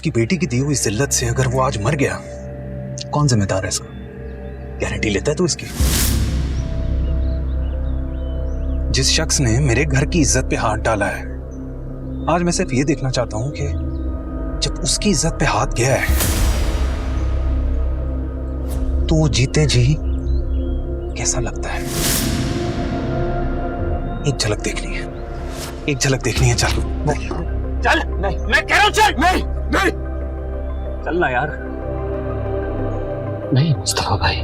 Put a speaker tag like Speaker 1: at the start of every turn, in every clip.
Speaker 1: उसकी बेटी की दी हुई जिल्लत से अगर वो आज मर गया, कौन जिम्मेदार है इसका? गारंटी लेता है तू इसकी? जिस शख्स ने मेरे घर की इज्जत पे हाथ डाला है, आज मैं सिर्फ ये देखना चाहता हूं कि जब उसकी इज्जत पे हाथ गया है तो वो जीते जी कैसा लगता है। एक झलक देखनी है, एक झलक देखनी है। चल
Speaker 2: चल, नहीं मैं कह रहा हूं चल। नहीं नहीं चल ना यार।
Speaker 3: नहीं मुस्तफा भाई,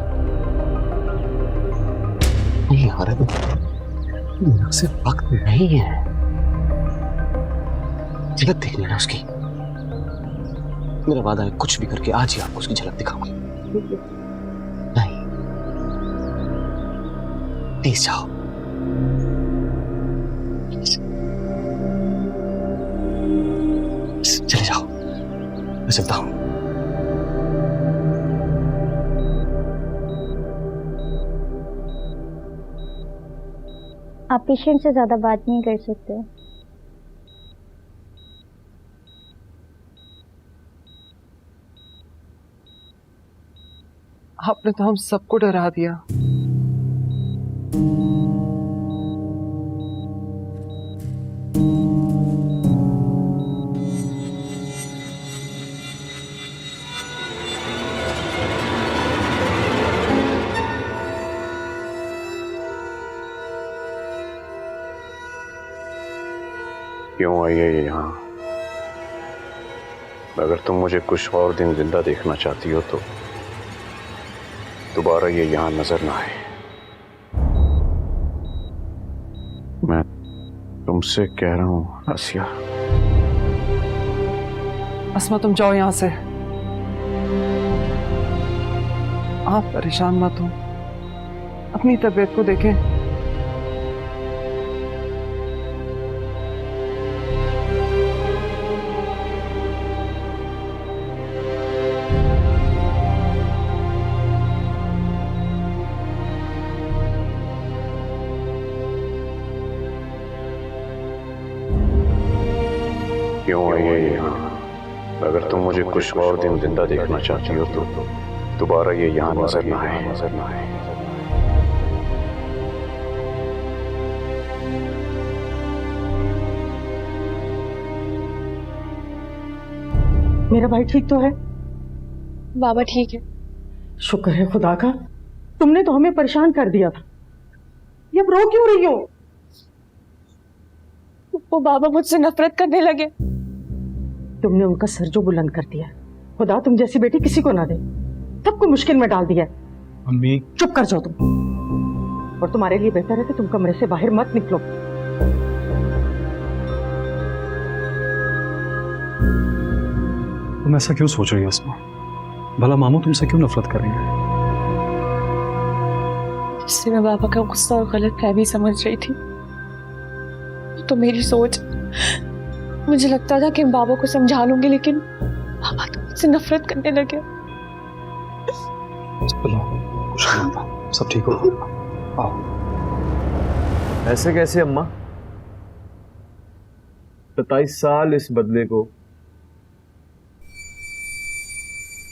Speaker 3: नहीं यार, मेरे से वक्त नहीं है। झलक देखनी है उसकी। मेरा वादा है, कुछ भी करके आज ही आपको उसकी झलक दिखाऊंगी। नहीं, प्लीज जाओ। चले जाओ, मैं चलता हूं।
Speaker 4: आप पेशेंट से ज्यादा बात नहीं कर सकते।
Speaker 5: आपने तो हम सबको डरा दिया।
Speaker 6: क्यों आई है ये यहाँ? अगर तुम मुझे कुछ और दिन जिंदा देखना चाहती हो तो दोबारा ये यहाँ नजर ना आए। मैं तुमसे कह रहा हूं आसिया।
Speaker 5: अस्मा तुम जाओ यहां से। आप परेशान मत हो, अपनी तबीयत को देखें।
Speaker 6: क्यों आई है ये यहाँ? अगर तुम मुझे कुछ और दिन जिंदा देखना चाहती हो तो दोबारा ये यहाँ नजर ना आए।
Speaker 7: मेरा भाई ठीक तो है?
Speaker 8: बाबा ठीक है।
Speaker 7: शुक्र है खुदा का। तुमने तो हमें परेशान कर दिया था। ये अब रो क्यों रही हो?
Speaker 8: वो बाबा मुझसे नफरत करने लगे।
Speaker 7: तुमने उनका सर जो बुलंद कर दिया, खुदा तुम जैसी बेटी किसी को ना दे। सबको मुश्किल में डाल दिया।
Speaker 1: अम्मी
Speaker 7: चुप कर जाओ तुम। और तुम्हारे लिए बेहतर है कि तुम कमरे से बाहर मत निकलो।
Speaker 1: तुम ऐसा क्यों सोच रही हो अस्मा? भला मामू तुमसे क्यों नफरत कर रही है?
Speaker 8: इससे मैं बाबा का गुस्सा और गलत फहमी समझ रही थी। तो मेरी सोच, मुझे लगता था कि मैं बाबा को समझा लूंगी, लेकिन बाबा तो मुझसे नफरत करने लगे।
Speaker 1: चलो कुछ नहीं होता, सब ठीक होगा। आओ।
Speaker 2: ऐसे कैसे अम्मा? 27 साल इस बदले को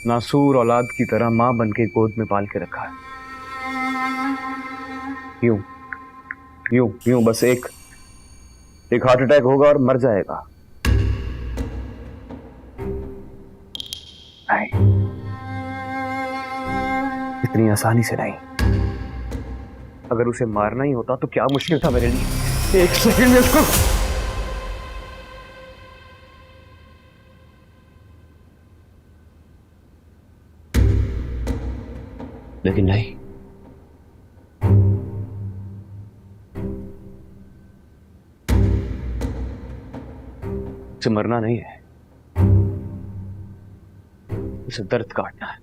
Speaker 2: नासूर औलाद की तरह मां बन के गोद में पाल के रखा है। यूं यूं यूं बस एक हार्ट अटैक होगा और मर जाएगा। नहीं, इतनी आसानी से नहीं। अगर उसे मारना ही होता तो क्या मुश्किल था मेरे लिए। एक सेकंड में उसको।
Speaker 3: लेकिन नहीं,
Speaker 2: उसे मरना नहीं है, उसे दर्द काटना है।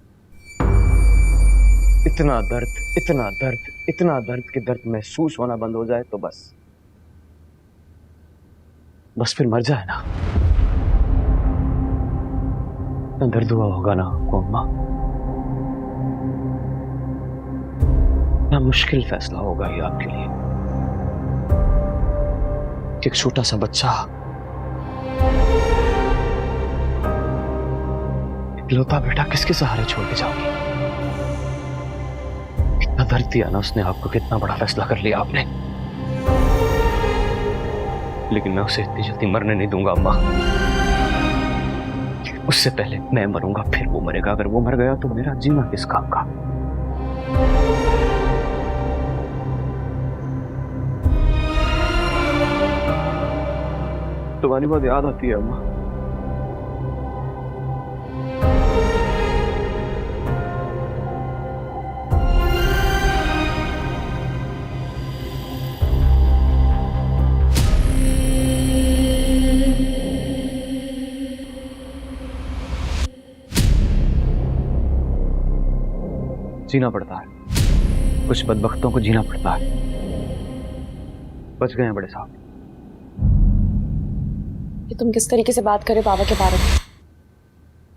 Speaker 2: इतना दर्द, इतना दर्द, इतना दर्द कि दर्द महसूस होना बंद हो जाए तो बस फिर मर जाए ना। इतना दर्द हुआ होगा ना आपको अम्मा, ना मुश्किल फैसला होगा ये आपके लिए कि एक छोटा सा बच्चा
Speaker 3: इकलौता बेटा किसके सहारे छोड़ के जाओगी? कितना दर्द दिया ना उसने आपको, कितना बड़ा फैसला कर लिया आपने। लेकिन मैं उसे इतनी जल्दी मरने नहीं दूंगा अम्मा। उससे पहले मैं मरूंगा, फिर वो मरेगा। अगर वो मर गया तो मेरा जीना किस काम का? तुम्हारी बात याद आती है अम्मा। जीना पड़ता है, कुछ बदबख्तों को जीना पड़ता है। बच गए हैं बड़े साहब।
Speaker 8: ये तुम किस तरीके से बात करे बाबा के बारे में?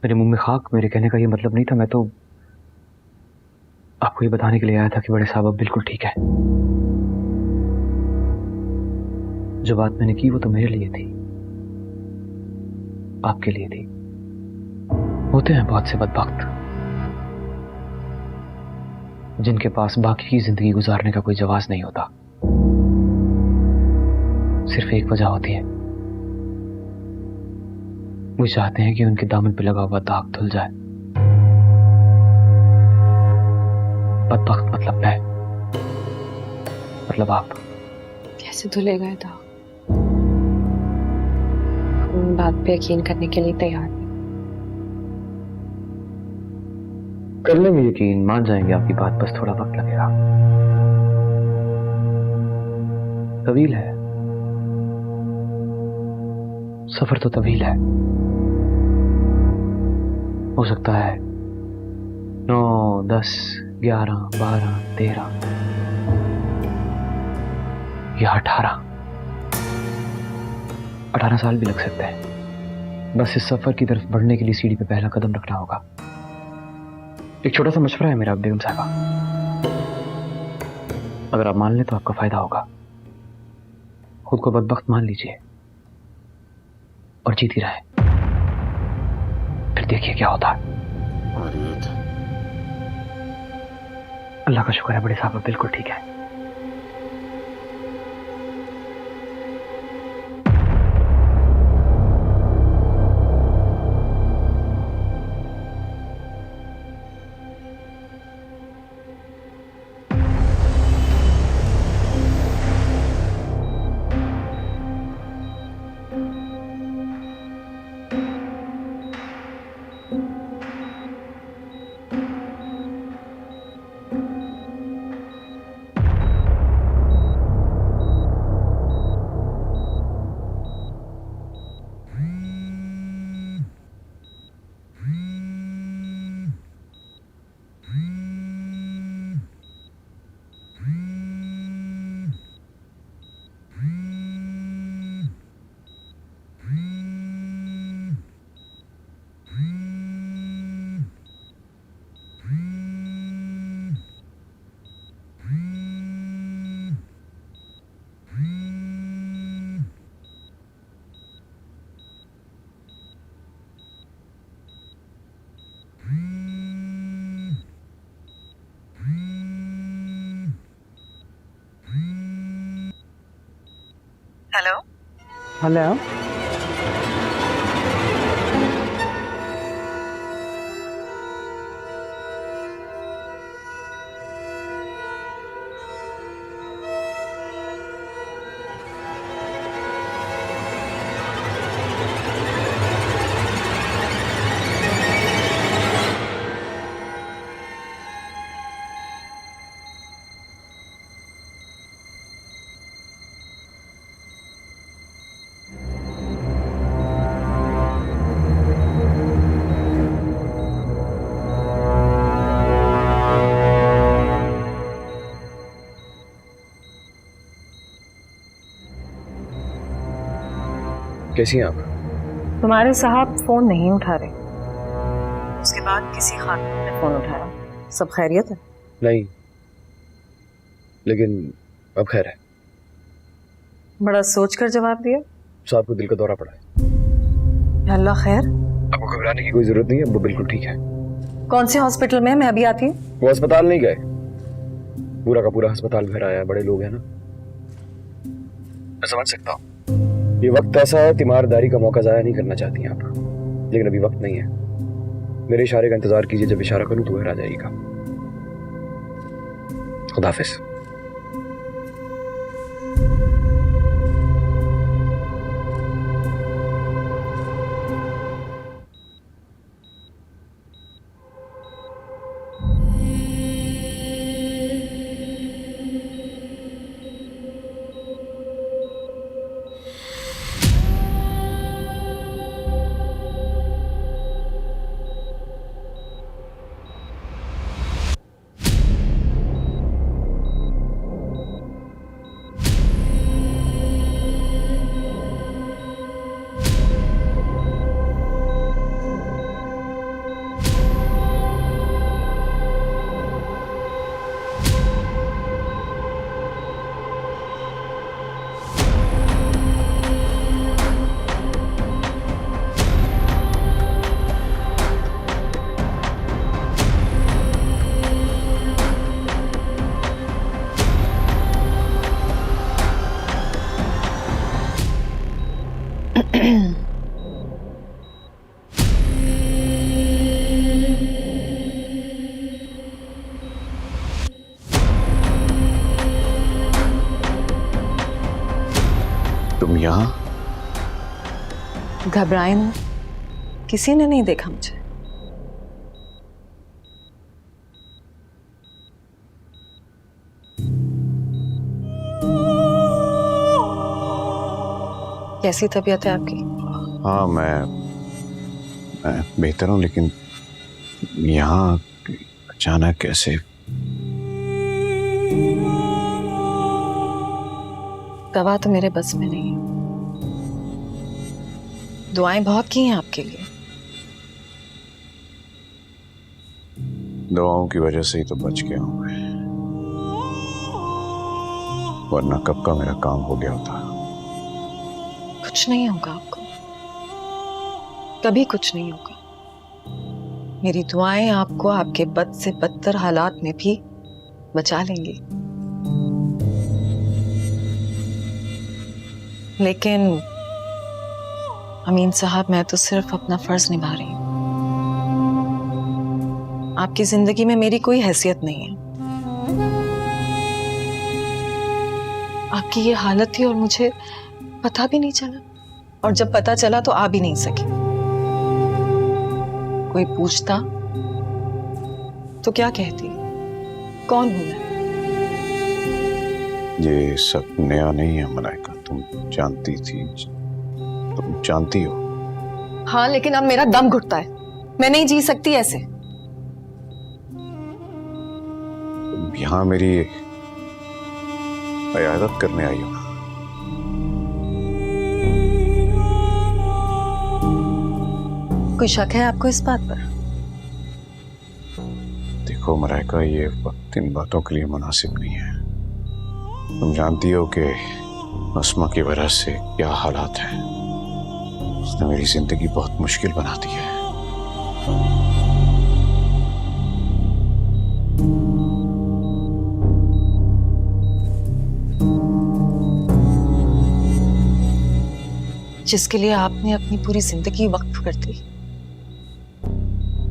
Speaker 3: मेरे मुंह में खाक, मेरे कहने का ये मतलब नहीं था। मैं तो आपको ये बताने के लिए आया था कि बड़े साहब अब बिल्कुल ठीक है। जो बात मैंने की वो तो मेरे लिए थी, आपके लिए थी। होते हैं बहुत से बदबख्त जिनके पास बाकी की जिंदगी गुजारने का कोई जवाब नहीं होता। सिर्फ एक वजह होती है, वो चाहते हैं कि उनके दामन पे लगा हुआ दाग धुल जाए। बदबख्त मतलब मैं, मतलब आप।
Speaker 8: कैसे धुलेगा ये दाग? हम बात पे यकीन करने के लिए तैयार हैं।
Speaker 3: कर लेंगे यकीन, मान जाएंगे आपकी बात, बस थोड़ा वक्त लगेगा। तवील है सफर, तो तवील है। हो सकता है 9, 10, 11, 12, 13 या 18 साल भी लग सकते हैं। बस इस सफर की तरफ बढ़ने के लिए सीढ़ी पे पहला कदम रखना होगा। एक छोटा सा मशवरा है मेरा बेगम साहिबा, अगर आप मान लें तो आपका फायदा होगा। खुद को बदबख्त मान लीजिए और जीती रहे, फिर देखिए क्या होता है। अल्लाह का शुक्र है बड़े साहब बिल्कुल ठीक है।
Speaker 5: हेलो
Speaker 2: हेलो,
Speaker 3: कैसी हैं आप?
Speaker 7: तुम्हारे साहब फोन नहीं उठा रहे। उसके बाद किसी खातून ने फोन उठाया। सब खैरियत है?
Speaker 3: नहीं, लेकिन अब खैर है।
Speaker 7: बड़ा सोच कर जवाब दिया।
Speaker 3: साहब को दिल का दौरा पड़ा है।
Speaker 7: अल्लाह खैर।
Speaker 2: आपको घबराने की कोई जरूरत नहीं है, वो बिल्कुल ठीक है।
Speaker 7: कौन से हॉस्पिटल में? मैं अभी आती हूँ।
Speaker 2: वो अस्पताल नहीं गए, पूरा का पूरा अस्पताल घर आया है, बड़े लोग हैं ना। मैं समझ सकता हूँ ये वक्त ऐसा है, तीमारदारी का मौका जाया नहीं करना चाहती हैं आप, लेकिन अभी वक्त नहीं है। मेरे इशारे का इंतजार कीजिए, जब इशारा करूं तो घर आ जाइएगा। खुदा हाफिज।
Speaker 6: तुम यहाँ?
Speaker 7: घबराए ना, किसी ने नहीं देखा मुझे। कैसी तबीयत है आपकी?
Speaker 6: हाँ, मैं बेहतर हूँ, लेकिन यहाँ अचानक कैसे?
Speaker 7: दवा तो मेरे बस में नहीं है। दुआएं बहुत की हैं आपके लिए।
Speaker 6: दवाओं की वजह से ही तो बच गया हूँ मैं, वरना कब का मेरा काम हो गया होता।
Speaker 7: कुछ नहीं होगा आपको, कभी कुछ नहीं होगा। मेरी दुआएं आपको आपके बद से बदतर हालात में भी बचा लेंगी। लेकिन अमीन साहब, मैं तो सिर्फ अपना फर्ज निभा रही हूं। आपकी जिंदगी में मेरी कोई हैसियत नहीं है। आपकी ये हालत थी और मुझे पता भी नहीं चला, और जब पता चला तो आ भी नहीं सकी। कोई पूछता तो क्या कहती? कौन हूं मैं?
Speaker 6: ये सब नया नहीं है मलाइका, तुम जानती थी, तुम जानती हो।
Speaker 7: हाँ, लेकिन अब मेरा दम घुटता है, मैं नहीं जी सकती ऐसे।
Speaker 6: तुम यहाँ मेरी इयादत करने आई हो।
Speaker 7: कोई शक है आपको इस बात पर?
Speaker 6: देखो मलाइका, ये वक्त इन बातों के लिए मुनासिब नहीं है। तुम जानती हो कि अस्मा की वजह से क्या हालात हैं। उसने मेरी जिंदगी बहुत मुश्किल बना दी है।
Speaker 7: जिसके लिए आपने अपनी पूरी जिंदगी वक्फ कर दी,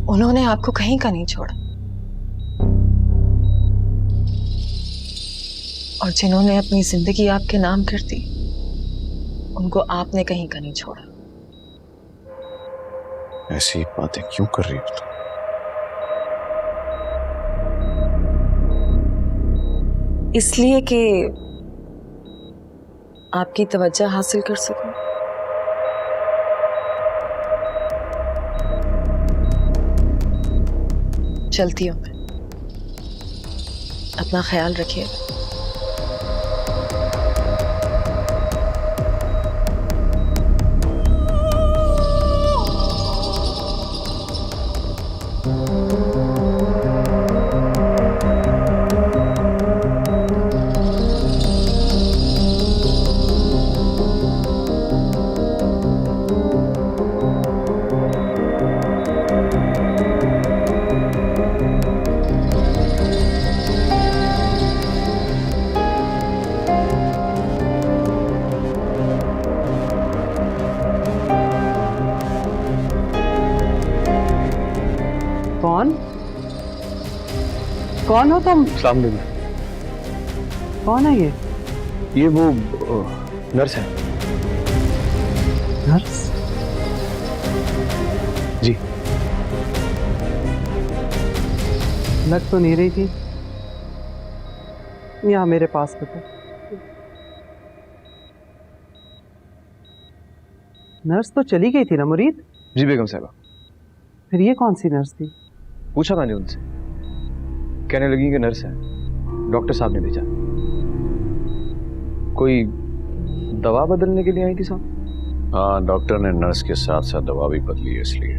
Speaker 7: उन्होंने आपको कहीं का नहीं छोड़ा, और जिन्होंने अपनी जिंदगी आपके नाम कर दी, उनको आपने कहीं का नहीं छोड़ा।
Speaker 6: ऐसी बातें क्यों कर रही हो तुम?
Speaker 7: इसलिए कि आपकी तवज्जो हासिल कर सकूं। चलती हूं मैं, अपना ख्याल रखिएगा।
Speaker 5: कौन हो तुम?
Speaker 3: सलाम अलैकुम।
Speaker 5: कौन है
Speaker 3: ये वो नर्स है
Speaker 5: नर्स?
Speaker 3: जी।
Speaker 5: लग तो नहीं रही थी। यहाँ मेरे पास बता। नर्स तो चली गई थी ना मुरीद?
Speaker 3: जी बेगम साहबा।
Speaker 5: फिर ये कौन सी नर्स थी?
Speaker 3: पूछा मैंने उनसे, कहने लगी कि नर्स है, डॉक्टर साहब ने भेजा। कोई दवा बदलने के लिए आई थी साहब?
Speaker 6: हाँ, डॉक्टर ने नर्स के साथ साथ दवा भी बदली है, इसलिए।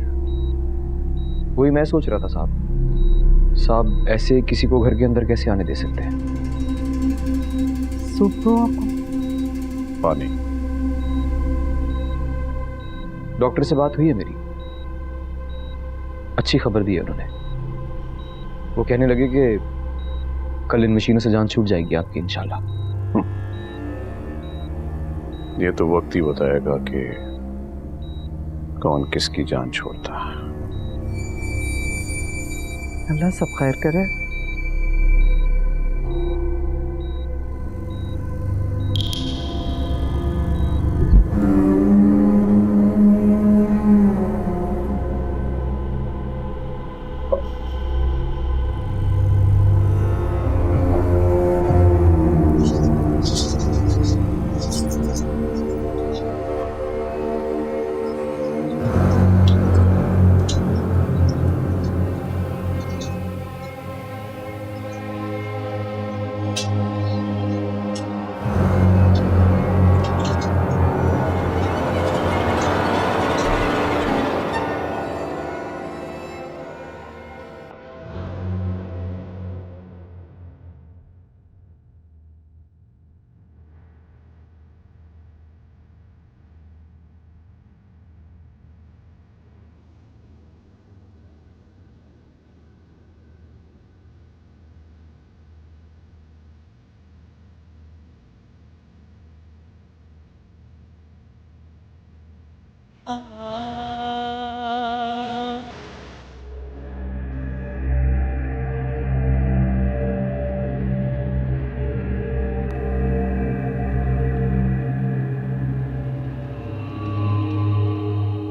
Speaker 3: वही मैं सोच रहा था साहब ऐसे किसी को घर के अंदर कैसे आने दे सकते हैं?
Speaker 5: सूप दो आपको।
Speaker 6: पानी।
Speaker 3: डॉक्टर से बात हुई है मेरी, अच्छी खबर दी है उन्होंने। वो कहने लगे कि कल इन मशीनों से जान छूट जाएगी आपकी इंशाल्लाह।
Speaker 6: ये तो वक्त ही बताएगा कि कौन किसकी जान छोड़ता है।
Speaker 5: अल्लाह सब खैर करे।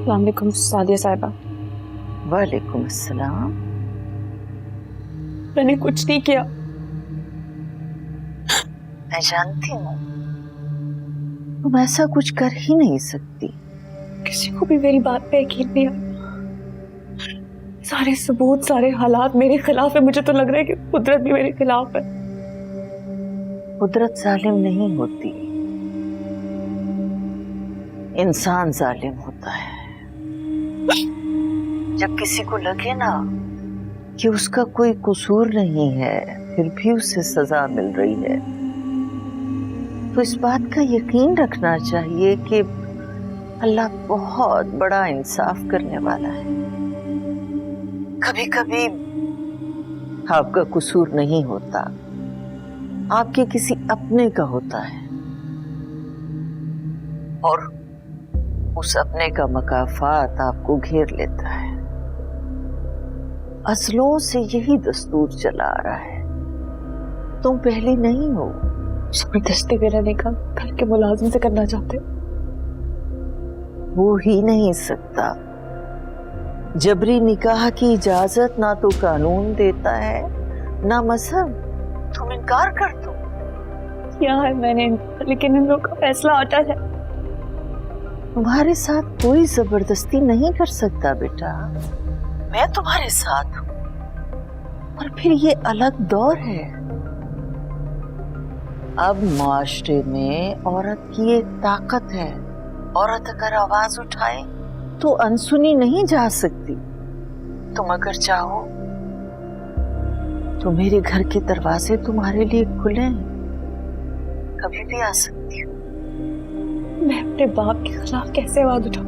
Speaker 8: अस्सलाम वालेकुम सादिया साहिबा।
Speaker 9: वालेकुम अस्सलाम।
Speaker 8: मैंने कुछ नहीं किया।
Speaker 9: मैं जानती हूँ तुम ऐसा कुछ कर ही नहीं सकती।
Speaker 8: किसी को भी मेरी बात पे यकीन नहीं आया। सारे सबूत, सारे हालात मेरे खिलाफ है। मुझे तो लग रहा है कि कुदरत भी मेरे खिलाफ है।
Speaker 9: कुदरत जालिम नहीं होती, इंसान जालिम होता है। जब किसी को लगे ना कि उसका कोई कसूर नहीं है, फिर भी उसे सजा मिल रही है, तो इस बात का यकीन रखना चाहिए कि अल्लाह बहुत बड़ा इंसाफ करने वाला है। कभी कभी आपका कसूर नहीं होता, आपके किसी अपने का होता है, और उस अपने का मकाफात आपको घेर लेता है। असलों से यही दस्तूर चला आ रहा है। तुम पहले नहीं हो।
Speaker 8: जबरदस्ती मेरा निकाह घर के मुलाजिम से करना चाहते हो?
Speaker 9: हो ही नहीं सकता। जबरी निकाह की इजाजत ना तो कानून देता है ना मजहब। तुम इनकार कर दो।
Speaker 8: क्या है मैंने, लेकिन इन लोगों का फैसला अटल है।
Speaker 9: तुम्हारे साथ कोई जबरदस्ती नहीं कर सकता बेटा। मैं तुम्हारे साथ हूं, और फिर ये अलग दौर है। अब माशरे में औरत की एक ताकत है। औरत अगर आवाज उठाए तो अनसुनी नहीं जा सकती। तुम अगर चाहो तो मेरे घर के दरवाजे तुम्हारे लिए खुले हैं, कभी भी आ सकती हो।
Speaker 8: मैं अपने बाप के खिलाफ कैसे आवाज उठाऊं?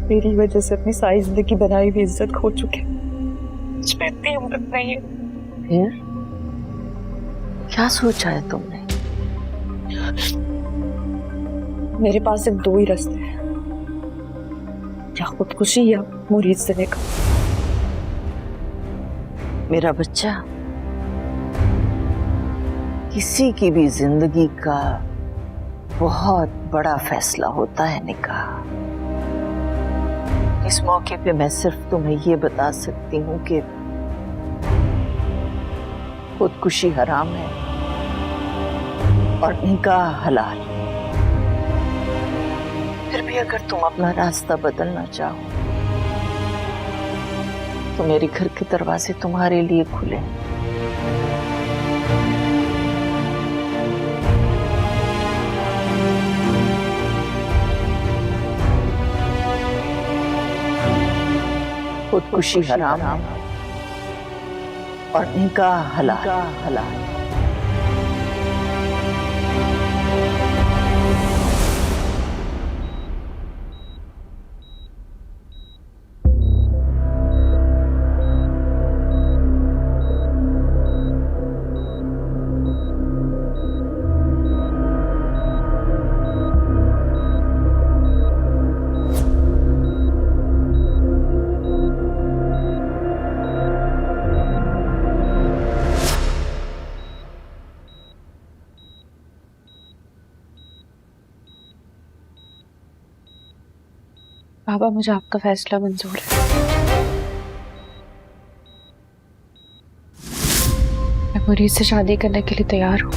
Speaker 8: मेरी वजह से अपनी सारी जिंदगी बनाई हुई इज्जत खो चुके। मुझ में इतनी हिम्मत नहीं है।
Speaker 9: फिर क्या सोचा है तुमने?
Speaker 8: मेरे पास सिर्फ दो ही रास्ते हैं, या खुदकुशी या मुरीद से लेकर।
Speaker 9: मेरा बच्चा, किसी की भी जिंदगी का बहुत बड़ा फैसला होता है निकाह। इस मौके पे मैं सिर्फ तुम्हें ये बता सकती हूँ कि खुदकुशी हराम है और निकाह हलाल। फिर भी अगर तुम अपना रास्ता बदलना चाहो तो मेरे घर के दरवाजे तुम्हारे लिए खुले। खुदकुशी हराम है और निकाह हलाल।
Speaker 8: बाबा, मुझे आपका फैसला मंजूर है। मैं मुरीद से शादी करने के लिए तैयार हूँ।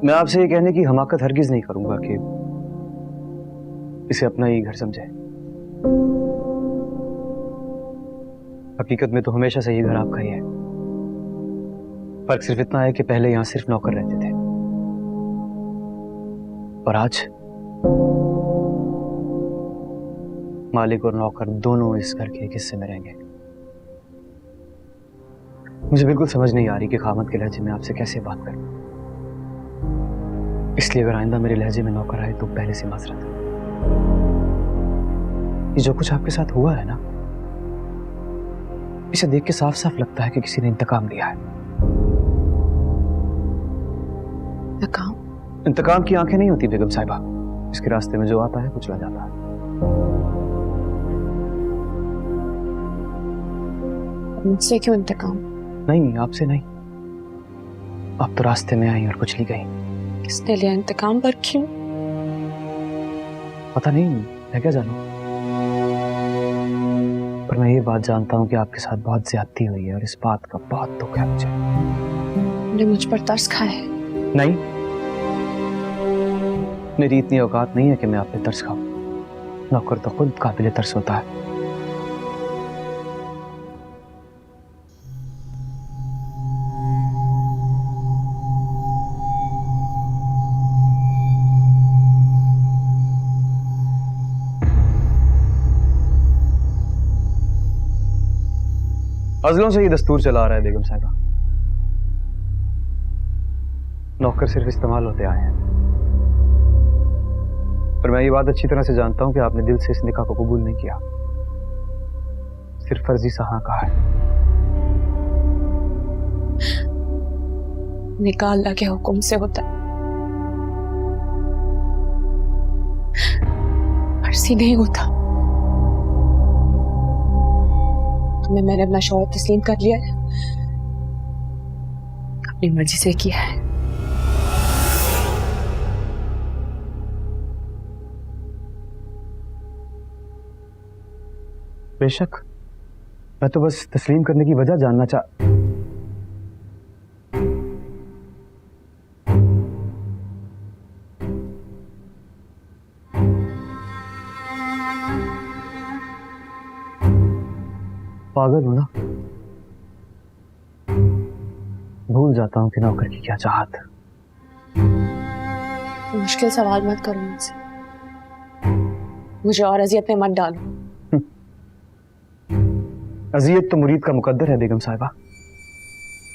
Speaker 3: मैं आपसे ये कहने की हमाकत हरगिज नहीं करूंगा कि इसे अपना ही घर समझे। हकीकत में तो हमेशा से ये घर आपका ही है। फर्क सिर्फ इतना है कि पहले यहां सिर्फ नौकर रहते थे और आज मालिक और नौकर दोनों इस घर के एक हिस्से में रहेंगे। मुझे बिल्कुल समझ नहीं आ रही कि खामद के लहजे में आपसे कैसे बात करूं, इसलिए अगर आइंदा मेरे लहजे में नौकर आए तो पहले से माजरत। ये जो कुछ आपके साथ हुआ है ना, इसे देख के साफ साफ लगता है कि किसी ने इंतकाम लिया है। इंतकाम की आंखें नहीं होती बेगम साहिबा, इसके रास्ते में जो आता है कुचला जाता है।
Speaker 8: मुझसे क्यों इंतकाम?
Speaker 3: नहीं, आपसे नहीं। आप तो रास्ते में आई और कुचली गई।
Speaker 8: किसने लिया इंतकाम, पर क्यों?
Speaker 3: पता नहीं, मैं क्या जानूं। पर मैं ये बात जानता हूं कि आपके साथ बहुत ज्यादती हुई है और इस बात का बहुत दुख है मुझे।
Speaker 8: तुमने मुझ पर तरस खाया है?
Speaker 3: नहीं, मेरी इतनी औकात नहीं है कि मैं आप पे तरस खाऊं। नौकर तो खुद काबिल तरस होता है। अज़लों से ये दस्तूर चला आ रहा है बेगम साहिबा। नौकर सिर्फ इस्तेमाल होते आए हैं, पर मैं ये बात अच्छी तरह से जानता हूं कि आपने दिल से इस निकाह को कबूल नहीं किया, सिर्फ फर्जी सा हाँ कहा है।
Speaker 8: निकाह अल्लाह के हुक्म से होता है, फर्जी नहीं होता। तुम्हें मैंने अपना शौहर तस्लीम कर लिया है, अपनी मर्जी से किया है।
Speaker 3: बेशक, मैं तो बस तस्लीम करने की वजह जानना पागल हूं ना, भूल जाता हूं कि नौकर की क्या चाहत।
Speaker 8: मुश्किल सवाल मत करो मुझसे, मुझे और अजियत में मत डालो।
Speaker 3: अजियत तो मुरीद का मुकद्दर है बेगम साहिबा,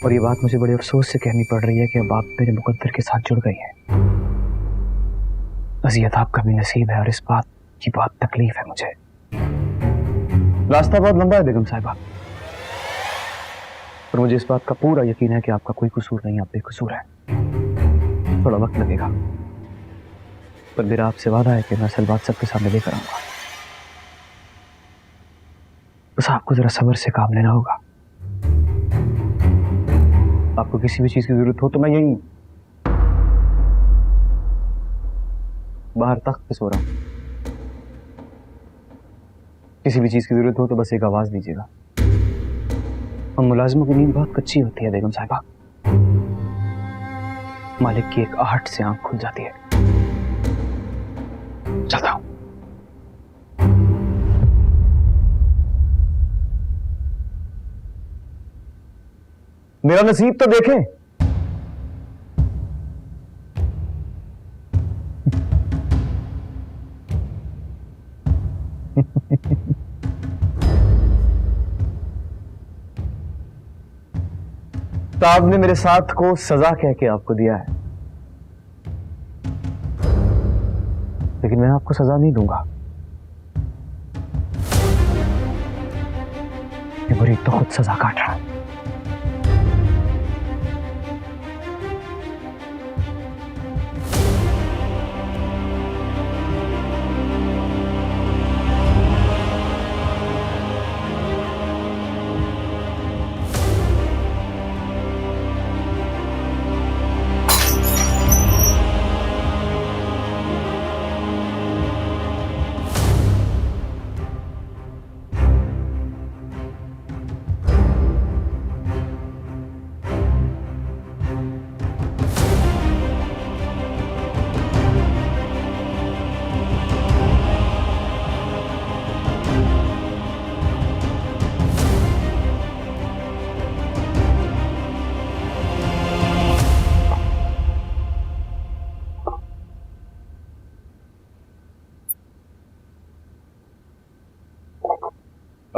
Speaker 3: और ये बात मुझे बड़े अफसोस से कहनी पड़ रही है कि अब आप मेरे मुकद्दर के साथ जुड़ गई हैं। अजियत आपका भी नसीब है और इस बात की बहुत तकलीफ है मुझे। रास्ता बहुत लंबा है बेगम साहिबा, पर मुझे इस बात का पूरा यकीन है कि आपका कोई कसूर नहीं, आप बेकसूर है। थोड़ा वक्त लगेगा, पर मेरा आपसे वादा है कि मैं असल बात सबके सामने लेकर आऊंगा। बस आपको जरा सब्र से काम लेना होगा। आपको किसी भी चीज की जरूरत हो तो मैं यहीं बाहर तख्त पे सो रहा हूं। किसी भी चीज की जरूरत हो तो बस एक आवाज दीजिएगा। हम मुलाजिमों की नींद बहुत कच्ची होती है बेगम साहिबा, मालिक की एक आहट से आंख खुल जाती है। चलता हूं। मेरा नसीब तो देखें। साहब ने मेरे साथ को सजा कह के आपको दिया है, लेकिन मैं आपको सजा नहीं दूंगा। ये मुरीद तो खुद सजा काट रहा है।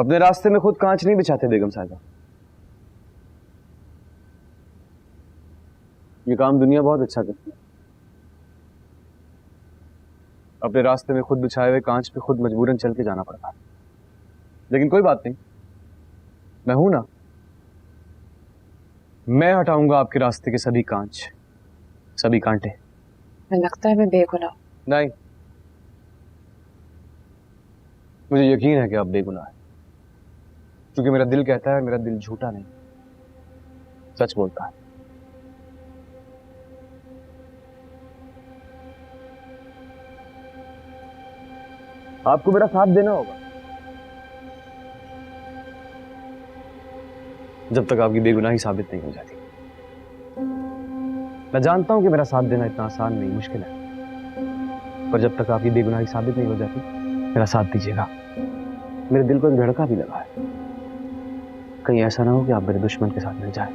Speaker 2: अपने रास्ते में खुद कांच नहीं बिछाते बेगम साहिबा। ये काम दुनिया बहुत अच्छा करती है। अपने रास्ते में खुद बिछाए हुए कांच पे खुद मजबूरन चल के जाना पड़ता है, लेकिन कोई बात नहीं, मैं हूं ना, मैं हटाऊंगा आपके रास्ते के सभी कांच, सभी कांटे।
Speaker 8: लगता है मैं बेगुनाह।
Speaker 2: नहीं, मुझे यकीन है कि आप बेगुनाह हैं, क्योंकि मेरा दिल कहता है, मेरा दिल झूठा नहीं, सच बोलता है। आपको मेरा साथ देना होगा जब तक आपकी बेगुनाही साबित नहीं हो जाती। मैं जानता हूं कि मेरा साथ देना इतना आसान नहीं, मुश्किल है, पर जब तक आपकी बेगुनाही साबित नहीं हो जाती, मेरा साथ दीजिएगा। मेरे दिल को एक धड़का भी लगा है, कहीं ऐसा ना हो कि आप मेरे दुश्मन के साथ मिल जाए।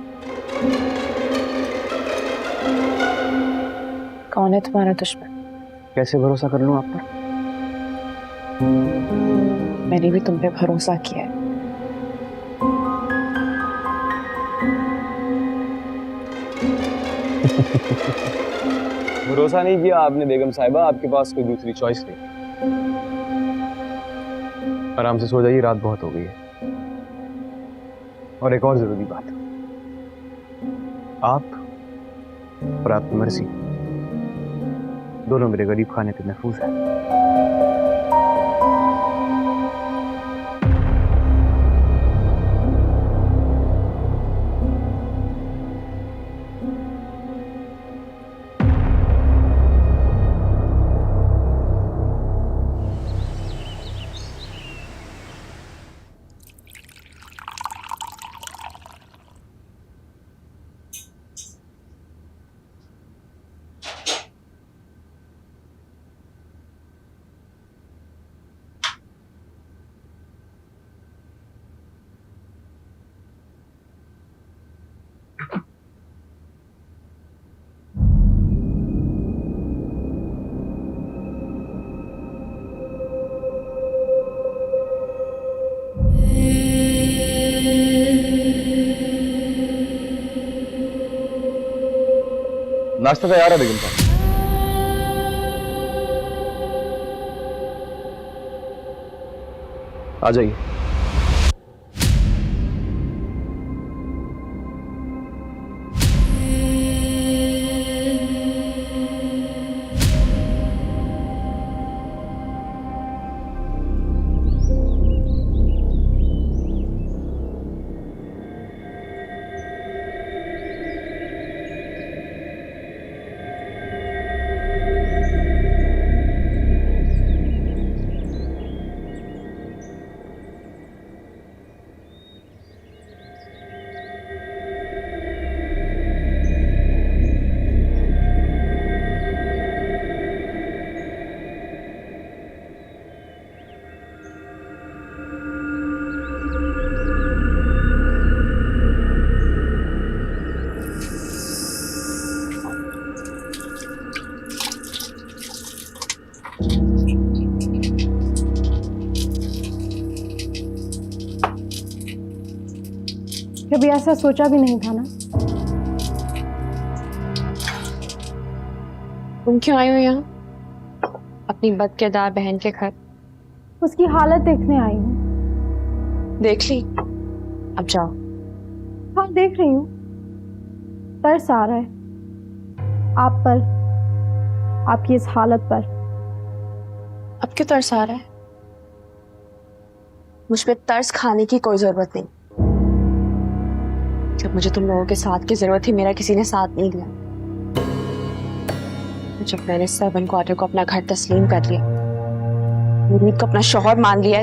Speaker 8: कौन है तुम्हारा दुश्मन?
Speaker 2: कैसे भरोसा कर लूं आप पर?
Speaker 8: मैंने भी तुम पे भरोसा किया है।
Speaker 2: भरोसा नहीं किया आपने बेगम साहिबा, आपके पास कोई दूसरी चॉइस नहीं। आराम से सो जाइए, रात बहुत हो गई है। और एक और जरूरी बात, आप और आपकी मर्जी दोनों मेरे गरीब खाने पे महफूज है। नाश्ता तैयार है बेगम साहब। आ जाइए।
Speaker 4: कभी ऐसा सोचा भी नहीं था ना।
Speaker 8: तुम क्यों आई हो यहाँ? अपनी बदकिरदार बहन के घर।
Speaker 4: उसकी हालत देखने आई हूँ।
Speaker 8: देख ली? अब जाओ।
Speaker 4: हाँ देख रही हूँ, तरस आ रहा है आप पर, आपकी इस हालत पर।
Speaker 8: अब क्यों तरस आ रहा है? मुझ पे तरस खाने की कोई जरूरत नहीं। जब मुझे तुम लोगों के साथ की जरूरत थी, मेरा किसी ने साथ नहीं दिया। जब मैंने सरवन क्वार्टर को अपना घर तस्लीम कर लिया, मुनीत को अपना शौहर मान लिया,